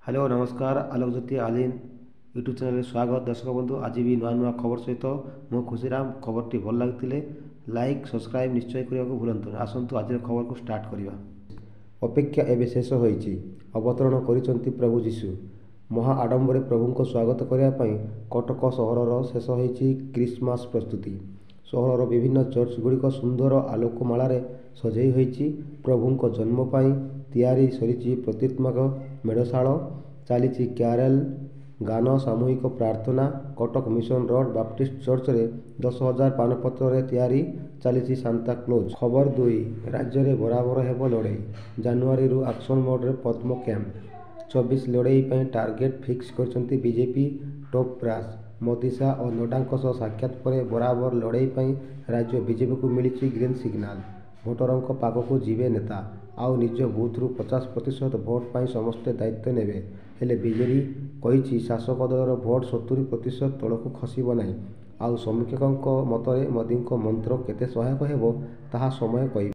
Hello नमस्कार आलोकज्योति आलिन YouTube channel स्वागत दर्शक बंधु आज भी नुआ नुआ खबर सहित मु खुशीराम खबरटी भल लगते लाइक सब्सक्राइब निश्चय करने को भूलु आसतु आज खबर को स्टार्ट करवा। अपेक्षा एवं शेष होती अवतरण कर प्रभु जीशु महा आडंबर प्रभु स्वागत करने कटक सहर शेष होती क्रिसमस प्रस्तुति। सहर विभिन्न चर्च गुड़िक सुंदर आलोकमाल सजई होती प्रभु जन्म तैयारी सरी प्रतीत्मक मेढ़शाल चली क्यारेल गान सामूहिक प्रार्थना Cuttack mission road Baptist church रे 10,000 पानपत्र तैयारी चली सांता क्लोज। खबर 2 राज्य में बराबर हेब लड़ई जानुआरी एक्शन मोड रे पद्म कैंप 24 लड़ई टार्गेट फिक्स करछंती BJP top brass Modi Shah और नड्डा साक्षात पर बराबर लड़ई राज्य बीजेपी को मिली ग्रीन सिग्नाल। भोटरों पाखक जीवे नेता आउ निज बूथ्रु 50% भोट पर समस्ते दायित्व नेबे हेले बीजेडी कही शासक दलर भोट 70% तलक खसब ना। आउ समीक्षकों मतरे मोदी मंत्र केते सहायक हेबो ताहा समय कहि।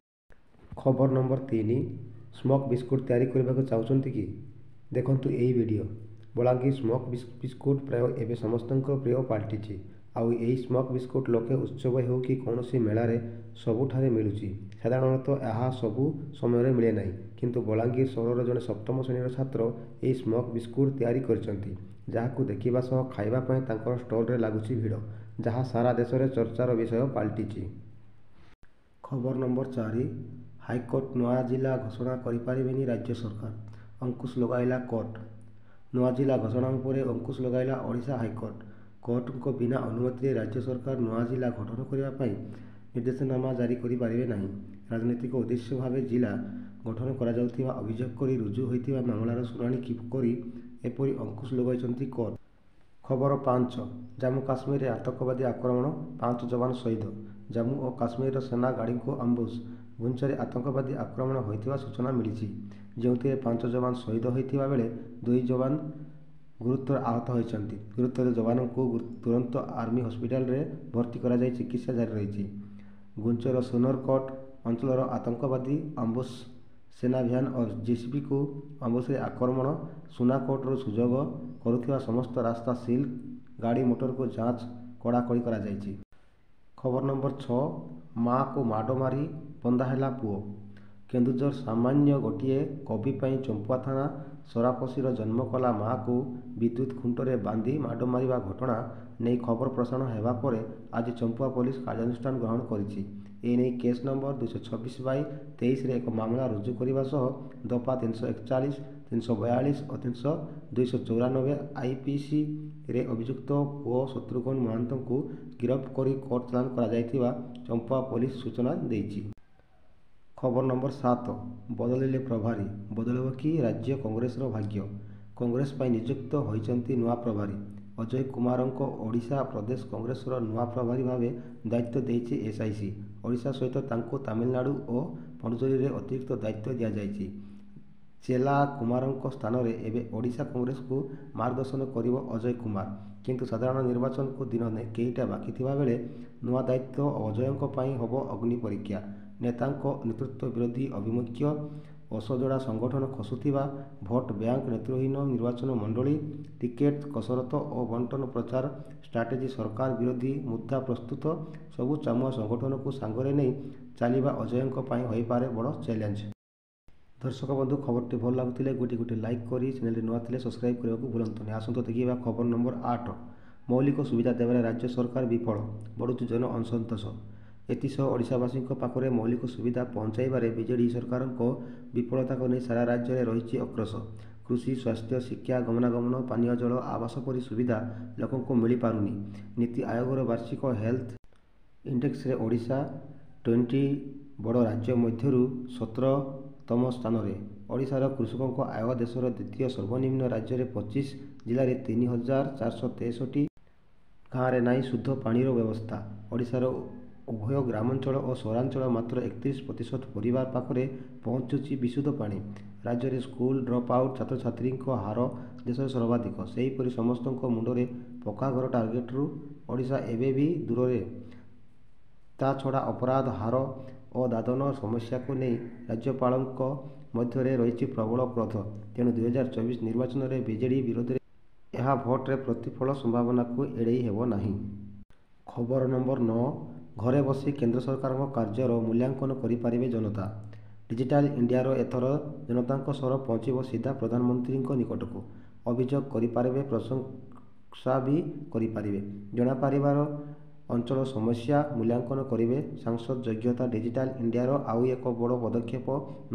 खबर नंबर 3 स्मोक बिस्कुट तैयारी करने चाहते कि देखंतु एही वीडियो। बलांगीर स्मोक बिस्कुट प्राय एवं समस्त प्रिय पलटि आउ यही स्मोक बिस्कुट लोके उत्सव हो कि कौन मेलार सबुठारे मिलूँ साधारणतः यह सबू समय मिले ना किंतु बलांगीर सहर जड़े सप्तम श्रेणी छात्र यही स्मोक बिस्कुट तैयारी करछंती जहां देखा सह खाइबापी स्टल लगुच भिड़ जहाँ सारा देश में चर्चार विषय पलटि। खबर नंबर 4 हाईकोर्ट नुआ जिला घोषणा करें राज्य सरकार अंकुश लगाइला कोर्ट। नुआ जिला घोषणा पर अंकुश लगाइला ओडिशा हाईकोर्ट। कोर्ट को बिना अनुमति राज्य सरकार नुआ जिला गठन करने निर्देशनामा जारी करें ना। राजनीतिक उद्देश्य भाव जिला गठन करा अभियोग कर रुजु होता मामलार शुणाणी करी एपरी अंकुश लगाई कोर्ट। खबर 5 जम्मू काश्मीर आतंकवादी आक्रमण 5 जवान शहीद। जम्मू और काश्मीर सेना गाड़ी को आम्बुश गुंचरे आतंकवादी आक्रमण होता सूचना मिली जो 5 जवान शहीद होता बेले 2 जवान गुरुतर आहत होती। गुरुतर जवान को तुरंत आर्मी हॉस्पिटल रे भर्ती करा चिकित्सा जारी रही। गुंचर सोनरकोट अंचल आतंकवादी आम्बुश सेना भ्यान और जेसीबी को आम्बुश आक्रमण सुनाकोटर सुजोग करुवा समस्त रास्ता सील गाड़ी मोटर को जांच कड़ाकड़ी करा जायछि। खबर नंबर 6 माँ को माड़ मारी बंधाहेला पुओ। केन्दुझर सामान्य गोटे कवि चंपुआ थाना सरापशीर जन्म कला माँ को विद्युत खुंटरे बांधी माड़ मारिबा घटना नहीं खबर प्रसारण होगा पर आज चंपुआ पुलिस कार्यानुष्ठान ग्रहण करिछि। एने केस नंबर 226/23 एक मामला रुजु करने सह दफा 341, 342 और 294 आईपीसी रे अभियुक्त पुओ शत्रुघ्न महांत को गिरफ्त कर कोर्ट चालान करा चंपुआ पुलिस सूचना देछि। खबर नंबर 7 बदलिले प्रभारी बदल कि राज्य कांग्रेस भाग्य। कांग्रेस नियुक्त होती नुआ प्रभारी अजय कुमार को ओडिशा प्रदेश कांग्रेस नुआ प्रभारी भाव दायित्व देछि एसआईसी। ओडिशा सहित तांको तमिलनाडु और पुडुचेरी रे अतिरिक्त दायित्व दि जायछि। चेला कुमार स्थान में एवं ओडिशा कांग्रेस को मार्गदर्शन करिवो अजय कुमार किंतु साधारण निर्वाचन को दिन कईटा बाकी थिबा बेले नुआ दायित्व अजय होब अग्नि परीक्षा। नेता नेतृत्व विरोधी अभिमुख्य असजड़ा संगठन खसुवा भोट बैंक नेतृहीन निर्वाचन मंडली टिकेट कसरत और बंटन प्रचार स्ट्राटेजी सरकार विरोधी मुद्दा प्रस्तुत सबू चामुआ संगठन को सांगरे नहीं चलवा अजय हो पारे बड़ चैलेंज। दर्शक बंधु खबरटी भल लगुले गोटे गोटे लाइक करी चैनल नुआ थे सब्सक्राइब करने को भूलु। आसतु देखा खबर नंबर 8 मौलिक सुविधा देवे राज्य सरकार विफल बढ़ुची जन असंतोष। एसह ओडिशावासी पाखरे मौलिक सुविधा पहुंचाइबारे बीजेडी सरकार विफलता को नहीं सारा राज्य में रही अग्रस। कृषि स्वास्थ्य शिक्षा गमनागमन पानीय जल आवास परी सुविधा लोक मिल पारुनी। नीति आयोगर वार्षिक हेल्थ इंडेक्स रे ओडिशा 20 बड़ राज्य मध्यरु 17तम स्थान में। ओडिशार कृषकों आय देशर द्वितीय सर्वनिम्न राज्य में 25 जिले में 3,463 गाँव में नाई शुद्ध पानी व्यवस्था। ओडिशार उभय ग्रामांचल और सहरांचल मात्र 31% परिवार पाखरे पहुँचुची विशुद्ध पानी। राज्य में स्कूल ड्रप आउट छात्र छात्री हार देश सर्वाधिक। सेहीपरि समस्त मुंडे पक्का घर टार्गेट रु ओडिशा एबे भी दूर रे। ता छड़ा अपराध हार और दादन समस्या को नहीं राज्यपाल ମଧ୍ୟରେ ରହିଛି ପ୍ରବଳ କ୍ରୋଧ। ତେଣୁ 2024 ନିର୍ବାଚନରେ ବିଜେଡି ବିରୋଧରେ ଏହା ଭୋଟରେ ପ୍ରତିଫଳ ସମ୍ଭାବନାକୁ ଏଡ଼େଇ ହେବ ନାହିଁ। ଖବର ନମ୍ବର 9, ଘରେ ବସି କେନ୍ଦ୍ର ସରକାରଙ୍କ କାର୍ଯ୍ୟର ମୂଲ୍ୟାଙ୍କନ କରିପାରିବେ ଜନତା। ଡିଜିଟାଲ ଇଣ୍ଡିଆର ଏଥର ଜନତାଙ୍କ ସ୍ୱର ପହଞ୍ଚିବ ସିଧା ପ୍ରଧାନମନ୍ତ୍ରୀଙ୍କ ନିକଟକୁ। ଅଭିଯୋଗ କରିପାରିବେ, ପ୍ରଶଂସା ବି କରିପାରିବେ। ଜଣାପାରିବାର ଅଞ୍ଚଳ ସମସ୍ୟା ମୂଲ୍ୟାଙ୍କନ କରିବେ। ସାଂସଦ ଯୋଗ୍ୟତା ଡିଜିଟାଲ ଇଣ୍ଡିଆର ଆଉ ଏକ ବଡ଼ ପଦକ୍ଷେପ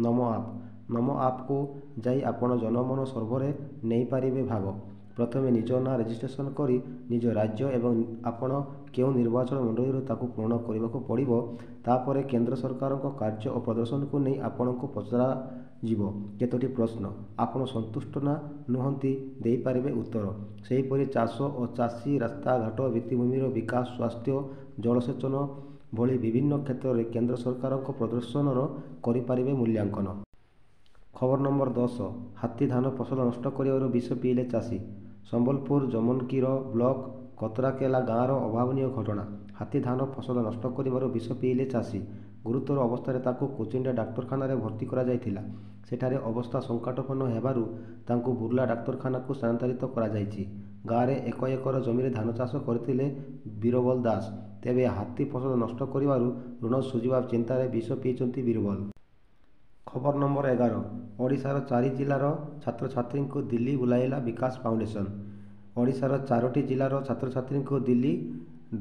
ନମୋ ଆପ୍। ନମୋ ଆପ୍କୁ ଯାଇ ଆପଣ ଜନମନ ସର୍ଭେରେ ନେଇପାରିବେ ଭାଗ। ପ୍ରଥମେ ନିଜ ନାଁ ରେଜିଷ୍ଟ୍ରେସନ କରି ନିଜ ରାଜ୍ୟ ଏବଂ ଆପଣ କେଉଁ ନିର୍ବାଚନ ମଣ୍ଡଳୀରୁ ତାକୁ ପୂରଣ କରିବାକୁ ପଡ଼ିବ। ତାପରେ କେନ୍ଦ୍ର ସରକାରଙ୍କ କାର୍ଯ୍ୟ ଓ ପ୍ରଦର୍ଶନକୁ ନେଇ ଆପଣଙ୍କୁ ପଚରାଯିବ କେତୋଟି ପ୍ରଶ୍ନ। ଆପଣ ସନ୍ତୁଷ୍ଟ ନା ନୁହନ୍ତି ଦେଇପାରିବେ ଉତ୍ତର। ସେହିପରି ଚାଷ ଓ ଚାଷୀ, ରାସ୍ତାଘାଟ, ଭିତ୍ତିଭୂମିର ବିକାଶ, ସ୍ୱାସ୍ଥ୍ୟ, ଜଳସେଚନ ଭଳି ବିଭିନ୍ନ କ୍ଷେତ୍ରରେ କେନ୍ଦ୍ର ସରକାରଙ୍କ ପ୍ରଦର୍ଶନର କରିପାରିବେ ମୂଲ୍ୟାଙ୍କନ। ଖବର ନମ୍ବର 10, ହାତୀ ଧାନ ଫସଲ ନଷ୍ଟ କରିବାରୁ ବିଷ ପିଇଲେ ଚାଷୀ। ସମ୍ବଲପୁର ଜମନଗିର ବ୍ଲକ କତରାକେଲା ଗାଁର ଅଭାବନୀୟ ଘଟଣା। ହାତୀ ଧାନ ଫସଲ ନଷ୍ଟ କରିବାରୁ ବିଷ ପିଇଲେ ଚାଷୀ। ଗୁରୁତର ଅବସ୍ଥାରେ ତାଙ୍କୁ କୁଚିଣ୍ଡା ଡାକ୍ତରଖାନାରେ ଭର୍ତ୍ତି କରାଯାଇଥିଲା। ସେଠାରେ ଅବସ୍ଥା ସଙ୍କଟାପନ୍ନ ହେବାରୁ ତାଙ୍କୁ ବୁର୍ଲା ଡାକ୍ତରଖାନାକୁ ସ୍ଥାନାନ୍ତରିତ କରାଯାଇଛି। ଗାଁରେ 1 ଏକର ଜମିରେ ଧାନ ଚାଷ କରିଥିଲେ ବୀରବଲ ଦାସ। ତେବେ ହାତୀ ଫସଲ ନଷ୍ଟ କରିବାରୁ ଋଣ ଶୁଝିବା ଚିନ୍ତାରେ ବିଷ ପିଇଛନ୍ତି ବୀରବଲ। ଖବର ନମ୍ବର 11, ଓଡ଼ିଶାର 4 ଜିଲ୍ଲାର ଛାତ୍ରଛାତ୍ରୀଙ୍କୁ ଦିଲ୍ଲୀ ବୁଲାଇଲା ବିକାଶ ଫାଉଣ୍ଡେସନ। ଓଡ଼ିଶାର 4ଟି ଜିଲ୍ଲାର ଛାତ୍ରଛାତ୍ରୀଙ୍କୁ ଦିଲ୍ଲୀ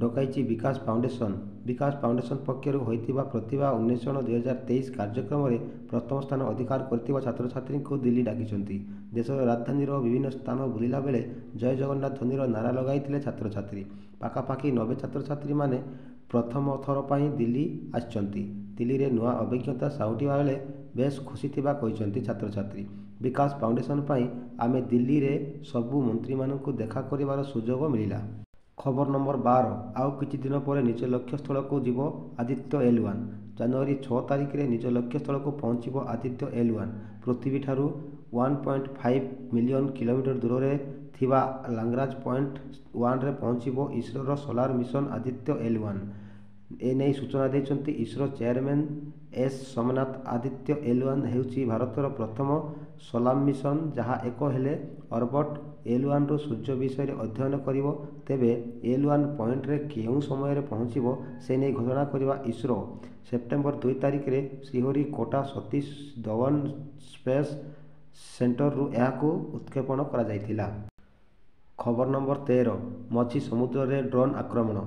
ଡକାଇଛି ବିକାଶ ଫାଉଣ୍ଡେସନ। ବିକାଶ ଫାଉଣ୍ଡେସନ ପକ୍ଷରୁ ହୋଇଥିବା ପ୍ରତିଭା ଅନ୍ୱେଷଣ 2023 କାର୍ଯ୍ୟକ୍ରମରେ ପ୍ରଥମ ସ୍ଥାନ ଅଧିକାର କରିଥିବା ଛାତ୍ରଛାତ୍ରୀଙ୍କୁ ଦିଲ୍ଲୀ ଡାକିଛନ୍ତି। ଦେଶର ରାଜଧାନୀର ବିଭିନ୍ନ ସ୍ଥାନ ବୁଲିଲା ବେଳେ ଜୟ ଜଗନ୍ନାଥ ଧ୍ୱନିର ନାରା ଲଗାଇଥିଲେ ଛାତ୍ରଛାତ୍ରୀ। ପାଖାପାଖି 90 ଛାତ୍ରଛାତ୍ରୀମାନେ ପ୍ରଥମ ଥର ପାଇଁ ଦିଲ୍ଲୀ ଆସିଛନ୍ତି। ଦିଲ୍ଲୀରେ ନୂଆ ଅଭିଜ୍ଞତା ସାଉଁଟିବା ବେଳେ ବେଶ୍ ଖୁସି ଥିବା କହିଛନ୍ତି ଛାତ୍ରଛାତ୍ରୀ। ବିକାଶ ଫାଉଣ୍ଡେସନ ପାଇଁ ଆମେ ଦିଲ୍ଲୀରେ ସବୁ ମନ୍ତ୍ରୀମାନଙ୍କୁ ଦେଖା କରିବାର ସୁଯୋଗ ମିଳିଲା। ଖବର ନମ୍ବର 12, ଆଉ କିଛି ଦିନ ପରେ ନିଜ ଲକ୍ଷ୍ୟସ୍ଥଳକୁ ଯିବ ଆଦିତ୍ୟ L1। ଜାନୁଆରୀ 6 ତାରିଖରେ ନିଜ ଲକ୍ଷ୍ୟସ୍ଥଳକୁ ପହଞ୍ଚିବ ଆଦିତ୍ୟ L1। ପୃଥିବୀଠାରୁ 1.5 ମିଲିୟନ କିଲୋମିଟର ଦୂରରେ ଥିବା ଲାଗ୍ରାଞ୍ଜ ପଏଣ୍ଟ 1ରେ ପହଞ୍ଚିବ ଇସ୍ରୋର ସୋଲାର ମିଶନ ଆଦିତ୍ୟ L1। ଏନେଇ ସୂଚନା ଦେଇଛନ୍ତି ISRO chairman S Somnath. Aditya L1 ହେଉଛି ଭାରତର ପ୍ରଥମ ସୋଲାର ମିଶନ ଯାହା ଏକ ହେଲେ ଅର୍ବଟ L1ରୁ ସୂର୍ଯ୍ୟ ବିଷୟରେ ଅଧ୍ୟୟନ କରିବ। ତେବେ L1 ପଏଣ୍ଟରେ କେଉଁ ସମୟରେ ପହଞ୍ଚିବ ସେ ନେଇ ଘୋଷଣା କରିବା ଇସ୍ରୋ। ସେପ୍ଟେମ୍ବର 2 ତାରିଖରେ ଶ୍ରୀହରିକୋଟା ସତୀଶ ଧୱନ ସ୍ପେସ୍ ସେଣ୍ଟରରୁ ଏହାକୁ ଉତକ୍ଷେପଣ କରାଯାଇଥିଲା। ଖବର ନମ୍ବର 13, ମଝି ସମୁଦ୍ରରେ ଡ୍ରୋନ୍ ଆକ୍ରମଣ।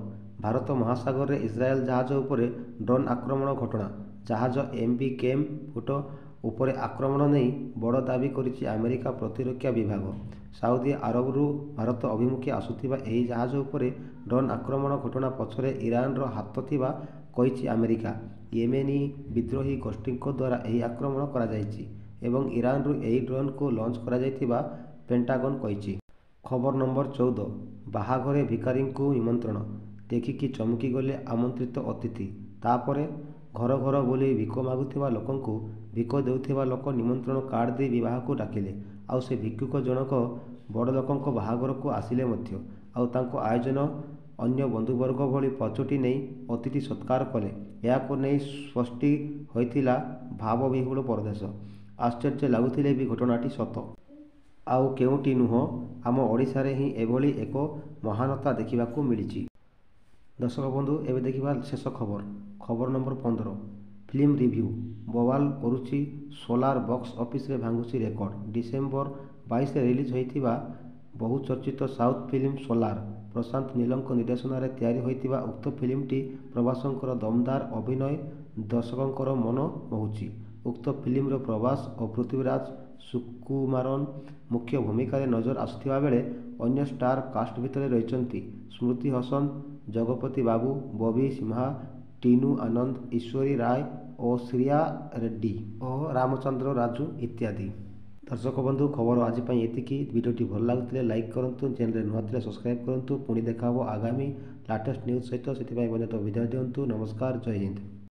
ଭାରତ ମହାସାଗରରେ ଇସ୍ରାଏଲ ଜାହାଜ ଉପରେ ଡ୍ରୋନ୍ ଆକ୍ରମଣ ଘଟଣା। ଜାହାଜ MV କେମ୍ ଫୁଟ ଉପରେ ଆକ୍ରମଣ ନେଇ ବଡ଼ ଦାବି କରିଛି ଆମେରିକା ପ୍ରତିରକ୍ଷା ବିଭାଗ। ସାଉଦି ଆରବରୁ ଭାରତ ଅଭିମୁଖେ ଆସୁଥିବା ଏହି ଜାହାଜ ଉପରେ ଡ୍ରୋନ୍ ଆକ୍ରମଣ ଘଟଣା ପଛରେ ଇରାନର ହାତ ଥିବା କହିଛି ଆମେରିକା। ୟେମେନୀ ବିଦ୍ରୋହୀ ଗୋଷ୍ଠୀଙ୍କ ଦ୍ୱାରା ଏହି ଆକ୍ରମଣ କରାଯାଇଛି ଏବଂ ଇରାନରୁ ଏହି ଡ୍ରୋନ୍କୁ ଲଞ୍ଚ କରାଯାଇଥିବା ପେଣ୍ଟାଗନ କହିଛି। ଖବର ନମ୍ବର 14, ବାହାଘରେ ଭିକାରୀଙ୍କୁ ନିମନ୍ତ୍ରଣ। ଦେଖିକି ଚମକିଗଲେ ଆମନ୍ତ୍ରିତ ଅତିଥି। ତାପରେ ଘର ଘର ବୁଲି ଭିକ ମାଗୁଥିବା ଲୋକଙ୍କୁ ଭିକ ଦେଉଥିବା ଲୋକ ନିମନ୍ତ୍ରଣ କାର୍ଡ ଦେଇ ବିବାହକୁ ଡାକିଲେ। ଆଉ ସେ ଭିକ୍ଷୁକ ଜଣକ ବଡ଼ଲୋକଙ୍କ ବାହାଘରକୁ ଆସିଲେ ମଧ୍ୟ। ଆଉ ତାଙ୍କ ଆୟୋଜନ ଅନ୍ୟ ବନ୍ଧୁବର୍ଗ ଭଳି ପ୍ରସ୍ତୁତି ନେଇ ଅତିଥି ସତ୍କାର କଲେ। ଏହାକୁ ନେଇ ସୃଷ୍ଟି ହୋଇଥିଲା ଭାବବିହ୍ୱଳ ପରିବେଶ। ଆଶ୍ଚର୍ଯ୍ୟ ଲାଗୁଥିଲେ ବି ଘଟଣାଟି ସତ ଆଉ କେଉଁଠି ନୁହଁ, ଆମ ଓଡ଼ିଶାରେ ହିଁ ଏଭଳି ଏକ ମହାନତା ଦେଖିବାକୁ ମିଳିଛି। ଦର୍ଶକ ବନ୍ଧୁ, ଏବେ ଦେଖିବା ଶେଷ ଖବର। ଖବର ନମ୍ବର 15, ଫିଲ୍ମ ରିଭ୍ୟୁ। ବୱାଲ କରୁଛି ସୋଲାର, ବକ୍ସ ଅଫିସରେ ଭାଙ୍ଗୁଛି ରେକର୍ଡ। ଡିସେମ୍ବର 22ରେ ରିଲିଜ୍ ହୋଇଥିବା ବହୁଚର୍ଚ୍ଚିତ ସାଉଥ୍ ଫିଲ୍ମ ସୋଲାର। ପ୍ରଶାନ୍ତ ନୀଲଙ୍କ ନିର୍ଦ୍ଦେଶନାରେ ତିଆରି ହୋଇଥିବା ଉକ୍ତ ଫିଲ୍ମଟି ପ୍ରଭାସଙ୍କର ଦମଦାର ଅଭିନୟ ଦର୍ଶକଙ୍କର ମନ ମୋହୁଛି। ଉକ୍ତ ଫିଲ୍ମର ପ୍ରଭାସ ଓ ପୃଥ୍ୱୀରାଜ ସୁକୁମାରନ ମୁଖ୍ୟ ଭୂମିକାରେ ନଜର ଆସୁଥିବା ବେଳେ ଅନ୍ୟ ଷ୍ଟାର କାଷ୍ଟ ଭିତରେ ରହିଛନ୍ତି ସ୍ମୃତି ହାସନ, ଜଗପତି ବାବୁ, ବବି ସିମ୍ହା, ଟିନୁ ଆନନ୍ଦ, ଈଶ୍ୱରୀ ରାୟ ଓ ଶ୍ରିୟା ରେଡ୍ଡି ଓ ରାମଚନ୍ଦ୍ର ରାଜୁ ଇତ୍ୟାଦି। ଦର୍ଶକ ବନ୍ଧୁ, ଖବର ଆଜି ପାଇଁ ଏତିକି। ଭିଡ଼ିଓଟି ଭଲ ଲାଗୁଥିଲେ ଲାଇକ୍ କରନ୍ତୁ, ଚ୍ୟାନେଲରେ ନୂଆ ଥିଲେ ସବସ୍କ୍ରାଇବ୍ କରନ୍ତୁ। ପୁଣି ଦେଖା ହେବ ଆଗାମୀ ଲାଟେଷ୍ଟ ନ୍ୟୁଜ୍ ସହିତ। ସେଥିପାଇଁ ମଧ୍ୟ ବିଦାୟ ଦିଅନ୍ତୁ। ନମସ୍କାର, ଜୟ ହିନ୍ଦ।